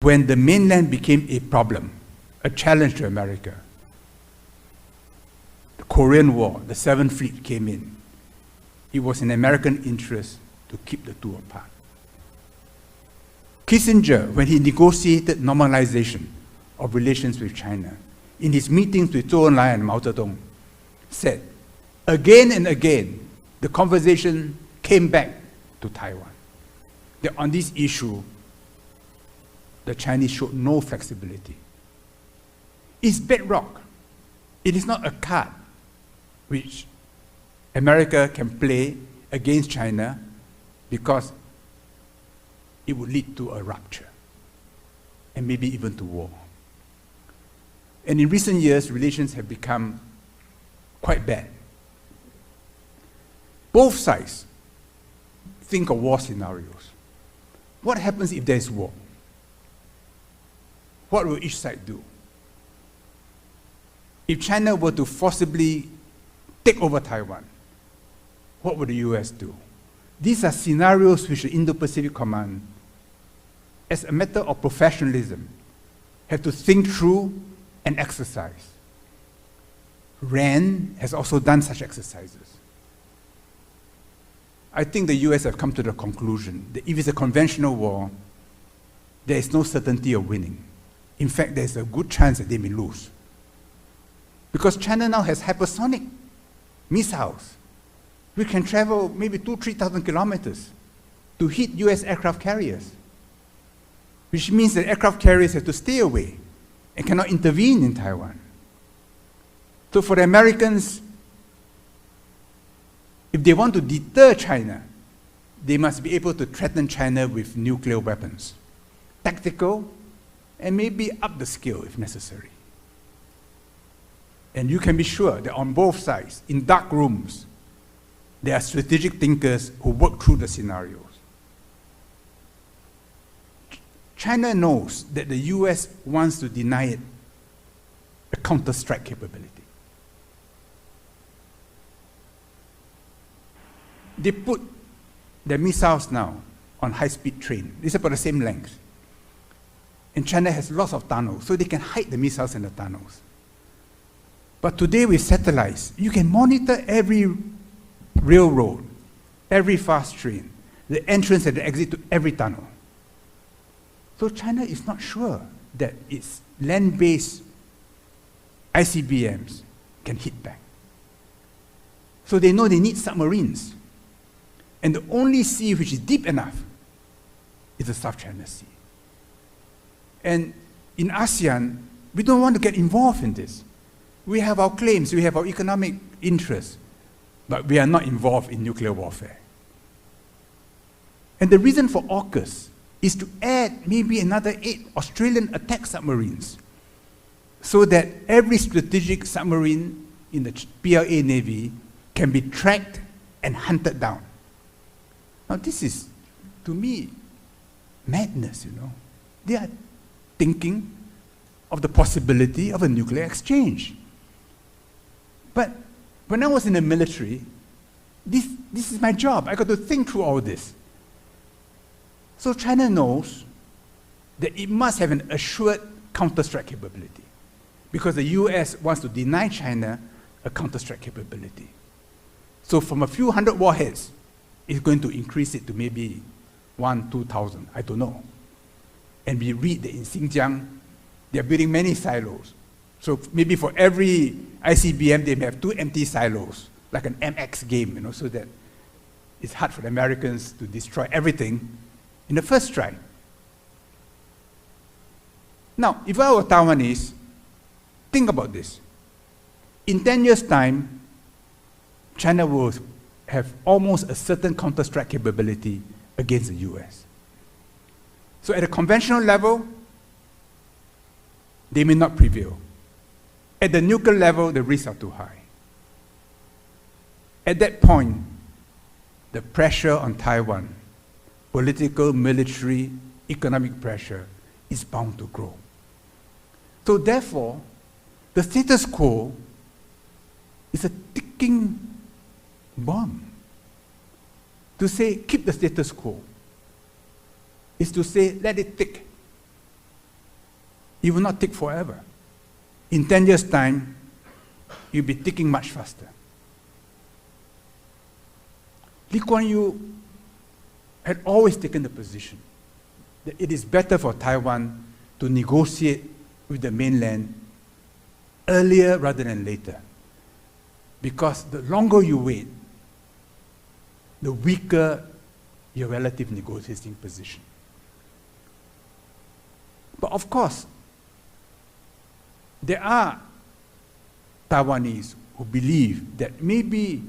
when the mainland became a problem, a challenge to America. The Korean War, the Seventh Fleet came in. It was in American interest to keep the two apart. Kissinger, when he negotiated normalization of relations with China, in his meetings with Zhou Enlai and Mao Zedong, said, again and again, the conversation came back to Taiwan. That on this issue, the Chinese showed no flexibility. It's bedrock. It is not a card which America can play against China because it would lead to a rupture and maybe even to war. And in recent years, relations have become quite bad. Both sides think of war scenarios. What happens if there is war? What will each side do? If China were to forcibly take over Taiwan, what would the US do? These are scenarios which the Indo-Pacific Command, as a matter of professionalism, have to think through and exercise. RAND has also done such exercises. I think the US have come to the conclusion that if it's a conventional war, there is no certainty of winning. In fact, there's a good chance that they may lose. Because China now has hypersonic missiles. We can travel maybe 2,000–3,000 kilometers to hit US aircraft carriers, which means that aircraft carriers have to stay away and cannot intervene in Taiwan. So for the Americans, if they want to deter China, they must be able to threaten China with nuclear weapons, tactical, and maybe up the scale if necessary. And you can be sure that on both sides, in dark rooms, there are strategic thinkers who work through the scenarios. China knows that the US wants to deny it a counter-strike capability. They put their missiles now on high-speed train. It's about the same length. And China has lots of tunnels, so they can hide the missiles in the tunnels. But today with satellites, you can monitor every railroad, every fast train, the entrance and the exit to every tunnel. So China is not sure that its land-based ICBMs can hit back. So they know they need submarines. And the only sea which is deep enough is the South China Sea. And in ASEAN, we don't want to get involved in this. We have our claims, we have our economic interests, but we are not involved in nuclear warfare. And the reason for AUKUS is to add maybe another 8 Australian attack submarines so that every strategic submarine in the PLA Navy can be tracked and hunted down. Now this is, to me, madness, you know. They are thinking of the possibility of a nuclear exchange. But when I was in the military, this is my job. I got to think through all this. So China knows that it must have an assured counter-strike capability because the US wants to deny China a counter-strike capability. So from a few hundred warheads, it's going to increase it to maybe 1,000–2,000, I don't know. And we read that in Xinjiang, they're building many silos. So maybe for every ICBM, they may have 2 empty silos, like an MX game, you know, so that it's hard for the Americans to destroy everything in the first strike. Now, if I were Taiwanese, think about this. In 10 years' time, China will have almost a certain counter-strike capability against the US. So at a conventional level, they may not prevail. At the nuclear level, the risks are too high. At that point, the pressure on Taiwan, political, military, economic pressure, is bound to grow. So therefore, the status quo is a ticking bomb. To say, keep the status quo, is to say, let it tick. it will not take forever. In 10 years' time, you'll be ticking much faster. Lee Kuan Yew had always taken the position that it is better for Taiwan to negotiate with the mainland earlier rather than later. Because the longer you wait, the weaker your relative negotiating position. But of course, there are Taiwanese who believe that maybe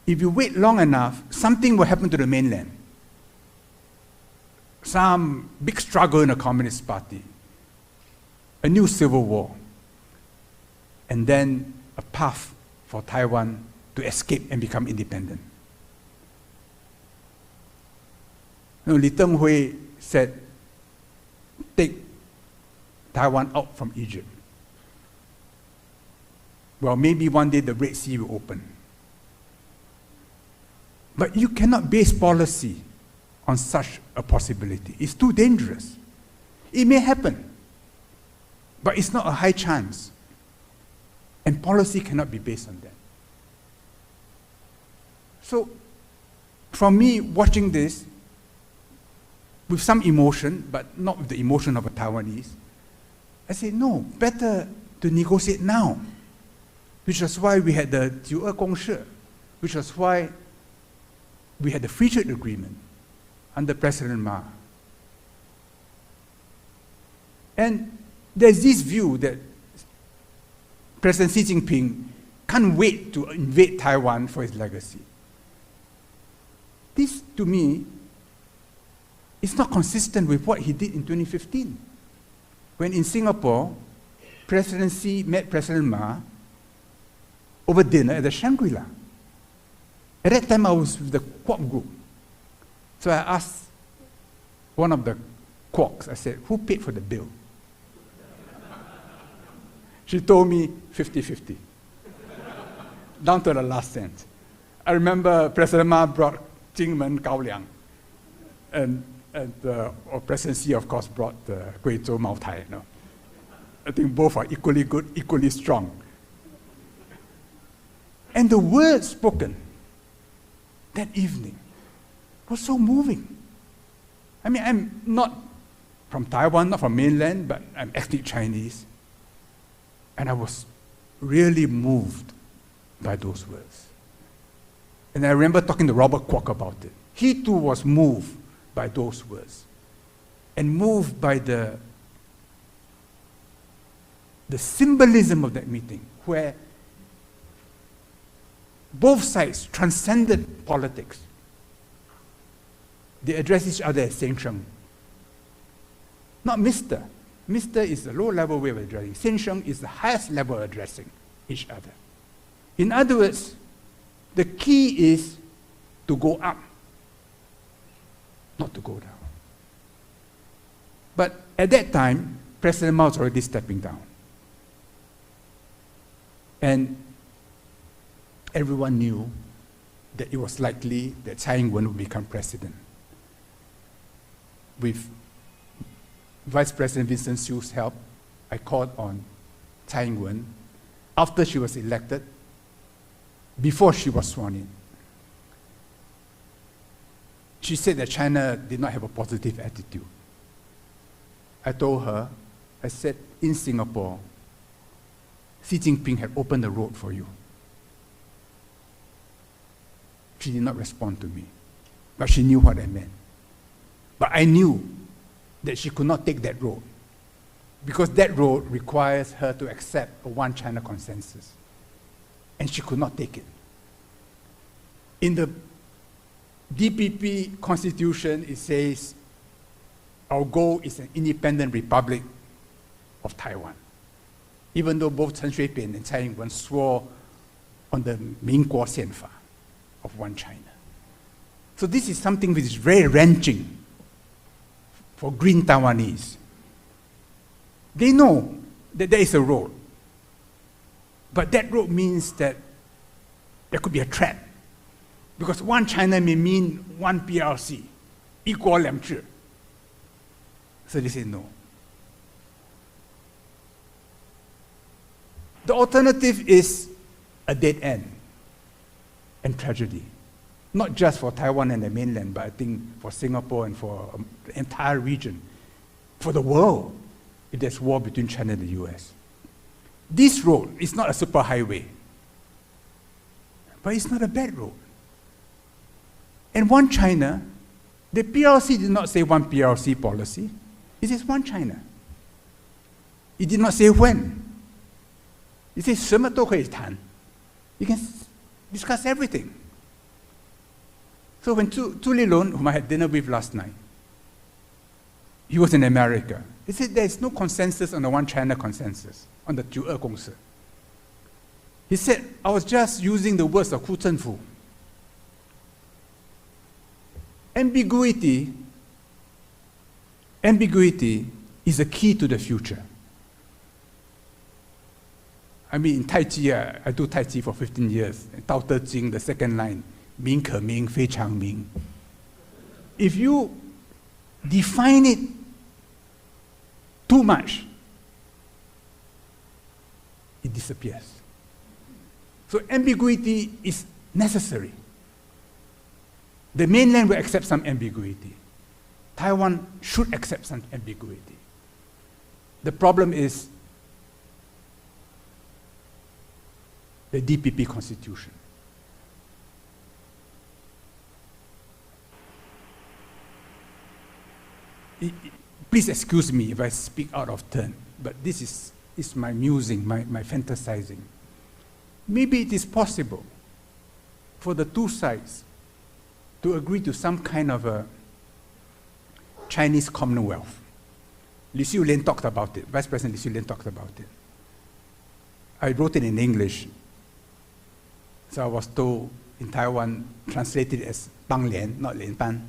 if you wait long enough, something will happen to the mainland. Some big struggle in the Communist Party, a new civil war, and then a path for Taiwan to escape and become independent. Li Teng-hui said, take Taiwan out from Egypt. Well, maybe one day the Red Sea will open. But you cannot base policy on such a possibility. It's too dangerous. It may happen, but it's not a high chance. And policy cannot be based on that. So, from me watching this, with some emotion, but not with the emotion of a Taiwanese, I say, no, better to negotiate now. Which was why we had the 九二共识, which was why we had the free trade agreement under President Ma. And there's this view that President Xi Jinping can't wait to invade Taiwan for his legacy. This, to me, is not consistent with what he did in 2015. When in Singapore, President Xi met President Ma over dinner at the Shangri-La. At that time, I was with the Kwok group. So I asked one of the Kwoks, I said, who paid for the bill? She told me 50-50, down to the last cent. I remember President Ma brought Jingmen Gaoliang, and President Xi, of course, brought the Guizhou Mao Tai. No? I think both are equally good, equally strong. And the words spoken that evening was so moving. I mean, I'm not from Taiwan, not from mainland, but I'm ethnic Chinese. And I was really moved by those words. And I remember talking to Robert Kwok about it. He too was moved by those words. And moved by the symbolism of that meeting, where both sides transcended politics. They addressed each other as Sen Sheng. Not Mr. Mr. is the low-level way of addressing. Sen Sheng is the highest level of addressing each other. In other words, the key is to go up, not to go down. But at that time, President Mao was already stepping down. And everyone knew that it was likely that Tsai Ing-wen would become president. With Vice President Vincent Hsu's help, I called on Tsai Ing-wen after she was elected, before she was sworn in. She said that China did not have a positive attitude. I told her, I said, in Singapore, Xi Jinping had opened the road for you. She did not respond to me, but she knew what I meant. But I knew that she could not take that road, because that road requires her to accept a one China consensus. And she could not take it. In the DPP constitution, it says, our goal is an independent republic of Taiwan. Even though both Chen Shui-bian and Tsai Ing-wen swore on the Mingguo Xianfa of one China. So this is something which is very wrenching for Green Taiwanese. They know that there is a road. But that road means that there could be a trap. Because one China may mean one PRC, equal 两制. So they say no. The alternative is a dead end and tragedy. Not just for Taiwan and the mainland, but I think for Singapore and for the entire region, for the world, if there's war between China and the US. This road is not a superhighway, but it's not a bad road. And one China, the PRC did not say one PRC policy, it says one China. It did not say when. It says 什么都可以谈. You can discuss everything. So when Tu Lilun, whom I had dinner with last night, he was in America. He said there is no consensus on the one China consensus, on the 九二共识. He said, I was just using the words of Hu Zhenfu. Ambiguity is the key to the future. I mean, in Tai Chi, I do Tai Chi for 15 years. Tao Te Ching, the second line, 名可名,非常名. If you define it too much, it disappears. So ambiguity is necessary. The mainland will accept some ambiguity. Taiwan should accept some ambiguity. The problem is the DPP constitution. Please excuse me if I speak out of turn, but this is my musing, my fantasizing. Maybe it is possible for the two sides to agree to some kind of a Chinese Commonwealth. Li Xiulian talked about it, Vice President Li Xiulian talked about it. I wrote it in English, so I was told in Taiwan, translated as Bang Lian, not Lian Ban.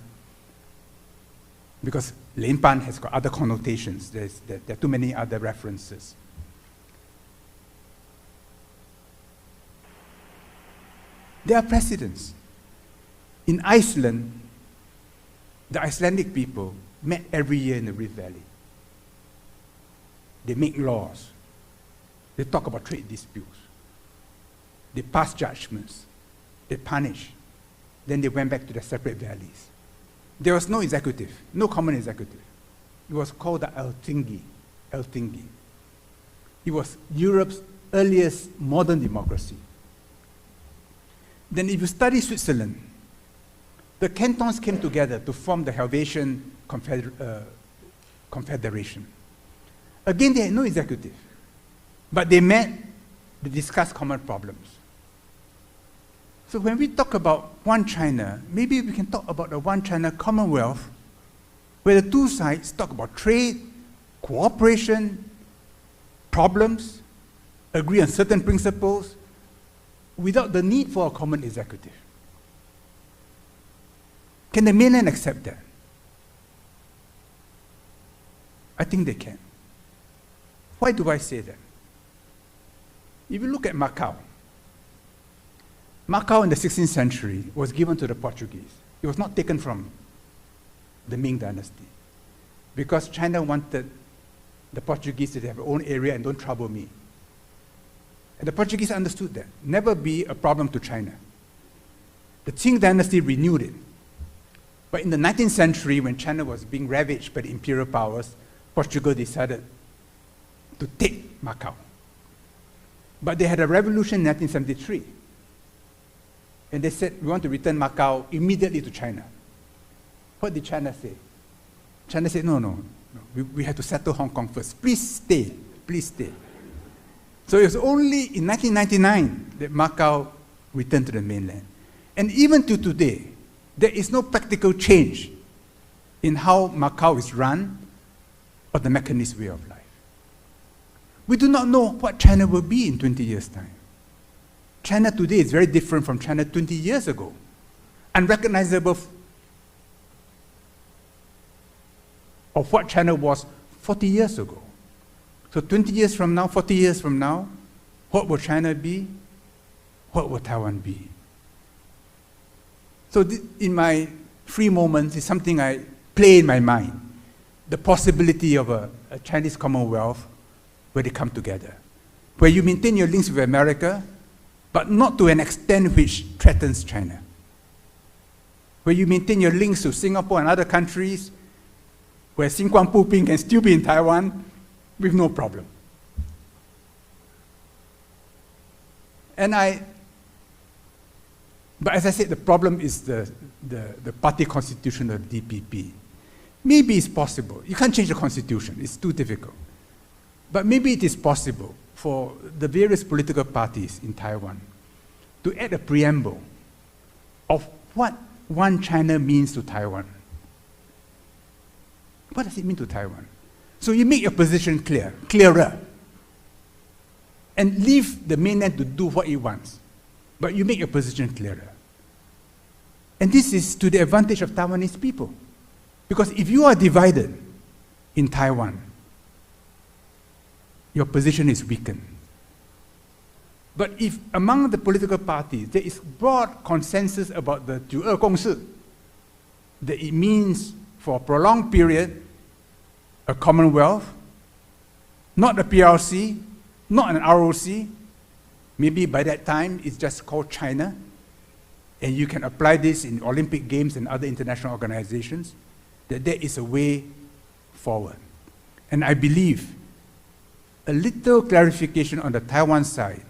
Because Lian Ban has got other connotations, there are too many other references. There are precedents. In Iceland, the Icelandic people met every year in the Rift Valley. They make laws. They talk about trade disputes. They pass judgments. They punish. Then they went back to their separate valleys. There was no executive, no common executive. It was called the Eltingi. It was Europe's earliest modern democracy. Then if you study Switzerland, the cantons came together to form the Helvetian Confederation. Again, they had no executive, but they met to discuss common problems. So when we talk about one China, maybe we can talk about the one China Commonwealth, where the two sides talk about trade, cooperation, problems, agree on certain principles, without the need for a common executive. Can the mainland accept that? I think they can. Why do I say that? If you look at Macau, Macau in the 16th century was given to the Portuguese. It was not taken from the Ming dynasty, because China wanted the Portuguese to have their own area and don't trouble me. And the Portuguese understood that. Never be a problem to China. The Qing dynasty renewed it. But in the 19th century, when China was being ravaged by the imperial powers, Portugal decided to take Macau. But they had a revolution in 1973. And they said, we want to return Macau immediately to China. What did China say? China said, no. We have to settle Hong Kong first. Please stay. So it was only in 1999 that Macau returned to the mainland. And even to today, there is no practical change in how Macau is run or the Macanese way of life. We do not know what China will be in 20 years' time. China today is very different from China 20 years ago. Unrecognizable of what China was 40 years ago. So 20 years from now, 40 years from now, what will China be? What will Taiwan be? So in my free moments, it's something I play in my mind. The possibility of a Chinese Commonwealth where they come together. where you maintain your links with America, but not to an extent which threatens China. Where you maintain your links to Singapore and other countries, where Xin Guang Pu Ping can still be in Taiwan with no problem. But as I said, the problem is the party constitution of the DPP. Maybe it's possible. You can't change the constitution. It's too difficult. But maybe it is possible for the various political parties in Taiwan to add a preamble of what one China means to Taiwan. What does it mean to Taiwan? So you make your position clearer, and leave the mainland to do what it wants. But you make your position clearer. And this is to the advantage of Taiwanese people. Because if you are divided in Taiwan, your position is weakened. But if among the political parties there is broad consensus about the 九二共识, that it means for a prolonged period a commonwealth, not a PRC, not an ROC, maybe by that time it's just called China, and you can apply this in Olympic Games and other international organizations, that there is a way forward. And I believe a little clarification on the Taiwan side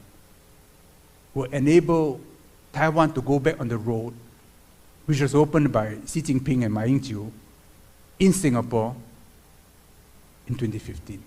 will enable Taiwan to go back on the road, which was opened by Xi Jinping and Ma Ying-jeou in Singapore in 2015.